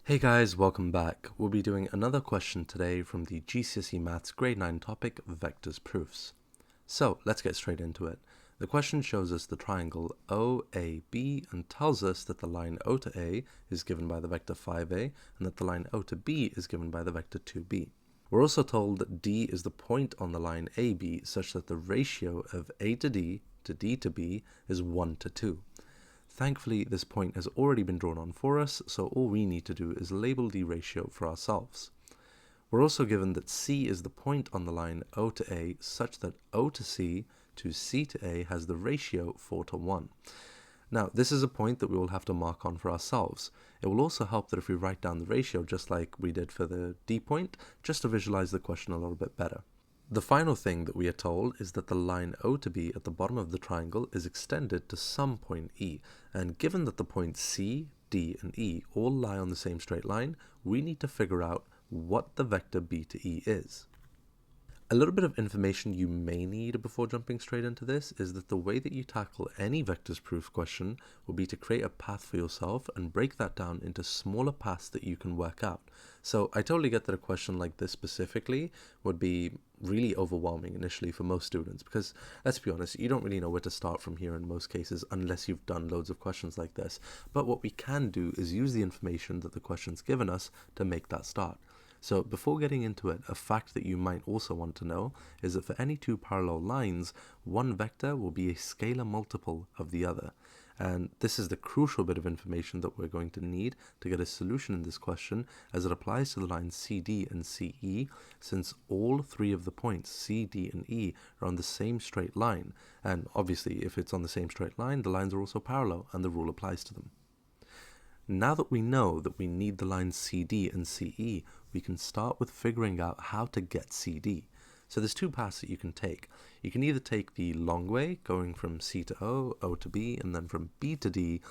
Hey guys, welcome back. We'll be doing another question today from the GCSE Maths Grade 9 topic, Vectors Proofs. So, let's get straight into it. The question shows us the triangle OAB and tells us that the line O to A is given by the vector 5A and that the line O to B is given by the vector 2B. We're also told that D is the point on the line AB such that the ratio of A to D to B is 1 to 2. Thankfully, this point has already been drawn on for us, so all we need to do is label the ratio for ourselves. We're also given that C is the point on the line O to A such that O to C to A has the ratio 4 to 1. Now, this is a point that we will have to mark on for ourselves. It will also help that if we write down the ratio just like we did for the D point, just to visualize the question a little bit better. The final thing that we are told is that the line O to B at the bottom of the triangle is extended to some point E, and given that the points C, D, and E all lie on the same straight line, we need to figure out what the vector B to E is. A little bit of information you may need before jumping straight into this is that the way that you tackle any vectors proof question will be to create a path for yourself and break that down into smaller paths that you can work out. So I totally get that a question like this specifically would be really overwhelming initially for most students because, let's be honest, you don't really know where to start from here in most cases unless you've done loads of questions like this. But what we can do is use the information that the question's given us to make that start. So before getting into it, a fact that you might also want to know is that for any two parallel lines, one vector will be a scalar multiple of the other. And this is the crucial bit of information that we're going to need to get a solution in this question as it applies to the lines CD and CE, since all three of the points C, D, and E are on the same straight line. And obviously, if it's on the same straight line, the lines are also parallel and the rule applies to them. Now that we know that we need the lines CD and CE, we can start with figuring out how to get CD. So there's two paths that you can take. You can either take the long way, going from C to O, O to B, and then from B to D,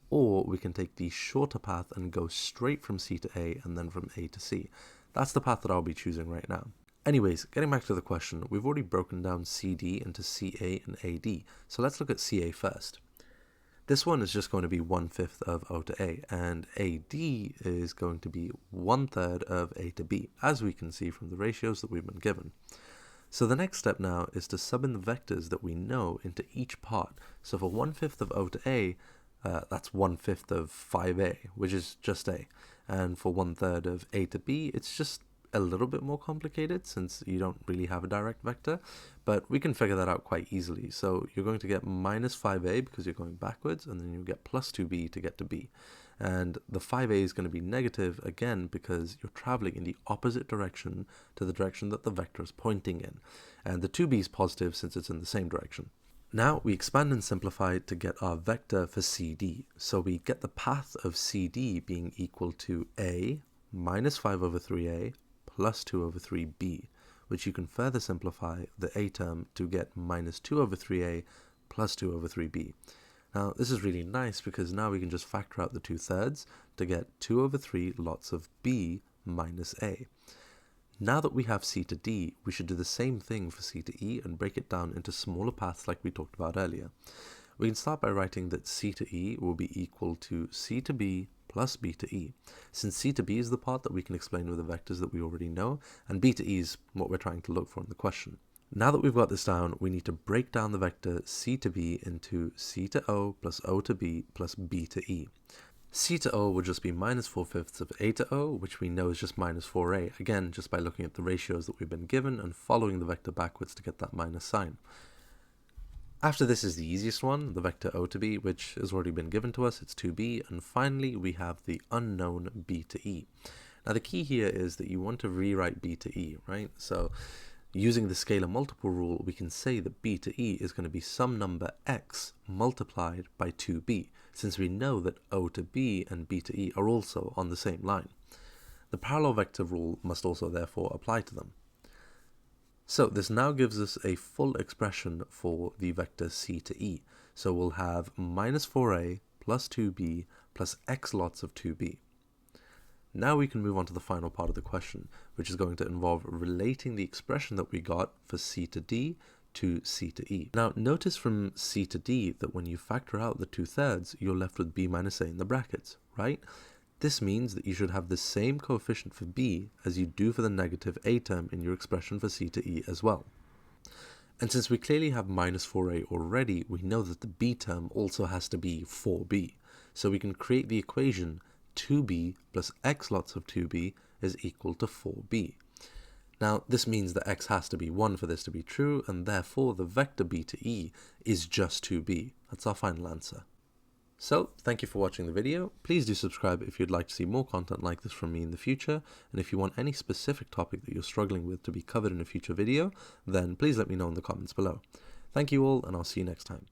or we can take the shorter path and go straight from C to A and then from A to C. That's the path that I'll be choosing right now. Anyways, getting back to the question, we've already broken down CD into CA and AD, so let's look at CA first. This one is just going to be 1/5 of O to A, and AD is going to be 1/3 of A to B, as we can see from the ratios that we've been given. So the next step now is to sub in the vectors that we know into each part. So for 1/5 of O to A, that's 1/5 of 5A, which is just A. And for 1/3 of A to B, it's just a little bit more complicated since you don't really have a direct vector, but we can figure that out quite easily. So you're going to get minus 5a because you're going backwards, and then you'll get plus 2b to get to b. And the 5a is going to be negative again because you're traveling in the opposite direction to the direction that the vector is pointing in. And the 2b is positive since it's in the same direction. Now we expand and simplify to get our vector for CD. So we get the path of CD being equal to a minus 5 over 3a plus 2 over 3b, which you can further simplify the a term to get minus 2 over 3a plus 2 over 3b. Now this is really nice because now we can just factor out the 2/3 to get 2 over 3 lots of b minus a. Now that we have C to D, we should do the same thing for C to E and break it down into smaller paths like we talked about earlier. We can start by writing that C to E will be equal to C to B plus B to E, since C to B is the part that we can explain with the vectors that we already know, and B to E is what we're trying to look for in the question. Now that we've got this down, we need to break down the vector C to B into C to O plus O to B plus B to E. C to O will just be minus 4/5 of A to O, which we know is just minus 4a, again just by looking at the ratios that we've been given and following the vector backwards to get that minus sign. After this is the easiest one, the vector O to B, which has already been given to us, it's 2b, and finally we have the unknown B to E. Now the key here is that you want to rewrite B to E, right? So using the scalar multiple rule, we can say that B to E is going to be some number x multiplied by 2b, since we know that O to B and B to E are also on the same line. The parallel vector rule must also therefore apply to them. So this now gives us a full expression for the vector C to E. So we'll have minus 4a plus 2b plus x lots of 2b. Now we can move on to the final part of the question, which is going to involve relating the expression that we got for C to D to C to E. Now notice from C to D that when you factor out the 2/3, you're left with b minus a in the brackets, right? This means that you should have the same coefficient for b as you do for the negative a term in your expression for c to e as well. And since we clearly have minus 4a already, we know that the b term also has to be 4b. So we can create the equation 2b plus x lots of 2b is equal to 4b. Now, this means that x has to be 1 for this to be true, and therefore the vector b to e is just 2b. That's our final answer. So, thank you for watching the video. Please do subscribe if you'd like to see more content like this from me in the future, and if you want any specific topic that you're struggling with to be covered in a future video, then please let me know in the comments below. Thank you all, and I'll see you next time.